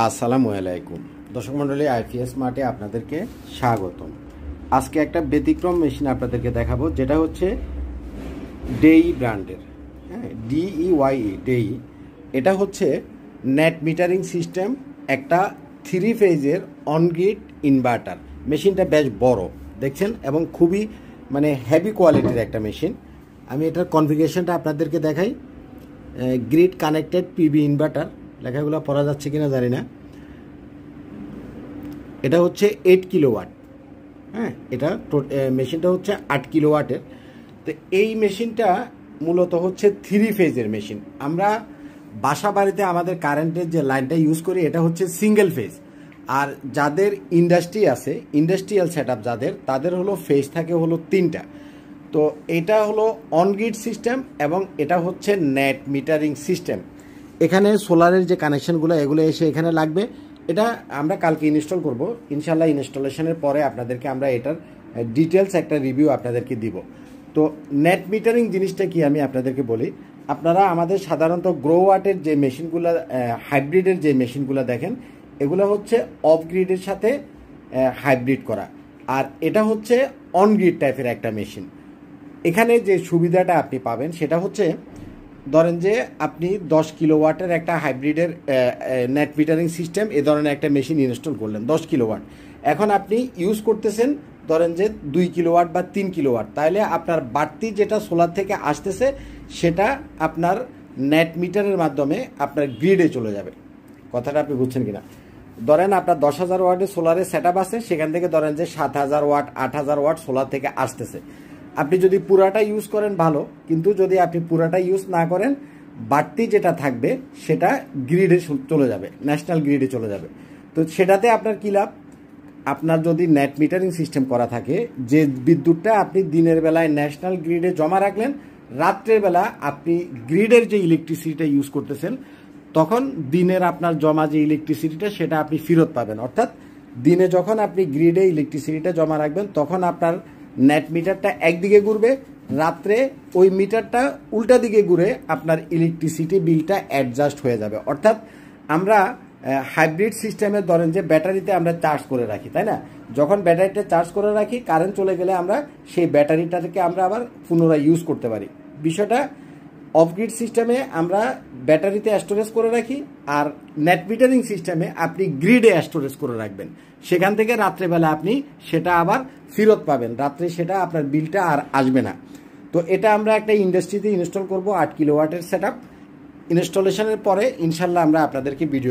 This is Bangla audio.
আসসালামু আলাইকুম দর্শক মণ্ডলী, আইপিএস মার্টে আপনাদেরকে স্বাগতম। আজকে একটা ব্যতিক্রম মেশিন আপনাদেরকে দেখাবো, যেটা হচ্ছে ডেই ব্র্যান্ডের, হ্যাঁ, DEYE ডেই। এটা হচ্ছে নেট মিটারিং সিস্টেম, একটা 3 ফেজের অনগ্রিড ইনভার্টার। মেশিনটা বেশ বড় দেখছেন এবং খুবই হেভি কোয়ালিটির একটা মেশিন। আমি এটার কনফিগারেশনটা আপনাদেরকে দেখাই। গ্রিড কানেক্টেড পিভি ইনভার্টার, লেখাগুলো পড়া যাচ্ছে কিনা জানি না। এটা হচ্ছে 8 কিলোওয়াট, হ্যাঁ, এটা মেশিনটা হচ্ছে 8 কিলোওয়াটের। তো এই মেশিনটা মূলত হচ্ছে 3 ফেজের মেশিন। আমরা বাসা বাড়িতে আমাদের কারেন্টের যে লাইনটা ইউজ করি, এটা হচ্ছে সিঙ্গেল ফেজ। আর যাদের ইন্ডাস্ট্রি আছে, ইন্ডাস্ট্রিয়াল সেট আপ যাদের, তাদের হলো ফেজ থাকে হলো 3টা। তো এটা হলো অনগ্রিড সিস্টেম এবং এটা হচ্ছে নেট মিটারিং সিস্টেম। এখানে সোলারের যে কানেকশনগুলো এগুলো এসে এখানে লাগবে। এটা আমরা কালকে ইনস্টল করব ইনশাল্লাহ। ইনস্টলেশনের পরে আপনাদেরকে আমরা এটার ডিটেলস একটা রিভিউ আপনাদেরকে দিব। তো নেট মিটারিং জিনিসটা কি আমি আপনাদেরকে বলি। আপনারা আমাদের সাধারণত গ্রো ওয়াটের যে মেশিনগুলো, হাইব্রিডের যে মেশিনগুলো দেখেন, এগুলো হচ্ছে অফ গ্রিডের সাথে হাইব্রিড করা, আর এটা হচ্ছে অনগ্রিড টাইপের একটা মেশিন। এখানে যে সুবিধাটা আপনি পাবেন সেটা হচ্ছে, ধরেন যে আপনি 10 কিলোওয়াটের একটা হাইব্রিডের নেট মিটারিং সিস্টেম, এ ধরনের একটা মেশিন ইনস্টল করলেন 10 কিলোওয়াট। এখন আপনি ইউজ করতেছেন ধরেন যে 2 কিলোওয়াট বা 3 কিলোওয়াট, তাহলে আপনার বাড়তি যেটা সোলার থেকে আসতেছে সেটা আপনার নেট মিটারের মাধ্যমে আপনার গ্রিডে চলে যাবে। কথাটা আপনি বুঝছেন কিনা? ধরেন আপনার 10,000 ওয়াটের সোলারের সেট আপ আছে, সেখান থেকে ধরেন যে 7,000 ওয়াট 8,000 ওয়াট সোলার থেকে আসতেছে। আপনি যদি পুরাটা ইউজ করেন ভালো, কিন্তু যদি আপনি পুরাটা ইউজ না করেন, বাড়তি যেটা থাকবে সেটা গ্রিডে চলে যাবে, ন্যাশনাল গ্রিডে চলে যাবে। তো সেটাতে আপনার কী লাভ? আপনার যদি নেট মিটারিং সিস্টেম করা থাকে, যে বিদ্যুৎটা আপনি দিনের বেলায় ন্যাশনাল গ্রিডে জমা রাখলেন, রাত্রের বেলা আপনি গ্রিডের যে ইলেকট্রিসিটিটা ইউজ করতেছেন, তখন দিনের আপনার জমা যে ইলেকট্রিসিটিটা সেটা আপনি ফেরত পাবেন। অর্থাৎ দিনে যখন আপনি গ্রিডে ইলেকট্রিসিটিটা জমা রাখবেন, তখন আপনার নেট মিটারটা একদিকে ঘুরবে, রাত্রে ওই মিটারটা উল্টা দিকে ঘুরে আপনার ইলেকট্রিসিটি বিলটা অ্যাডজাস্ট হয়ে যাবে। অর্থাৎ আমরা হাইব্রিড সিস্টেমে ধরেন যে ব্যাটারিতে আমরা চার্জ করে রাখি, তাই না? যখন ব্যাটারিটা চার্জ করে রাখি, কারেন্ট চলে গেলে আমরা সেই ব্যাটারিটাকে আমরা আবার পুনরায় ইউজ করতে পারি। বিষয়টা অফগ্রিড সিস্টেমে আমরা ব্যাটারিতে স্টোরেজ করে রাখি, আর নেট মিটারিং সিস্টেমে আপনি গ্রিডে স্টোরেজ করে রাখবেন। সেখান থেকে রাত্রেবেলা আপনি সেটা আবার ফেরত পাবেন, রাত্রে সেটা আপনার বিলটা আর আসবে না। তো এটা আমরা একটা ইন্ডাস্ট্রিতে ইনস্টল করব 8 কিলোওয়াটের সেট আপ। ইনস্টলেশনের পরে ইনশাল্লাহ আমরা আপনাদেরকে ভিডিও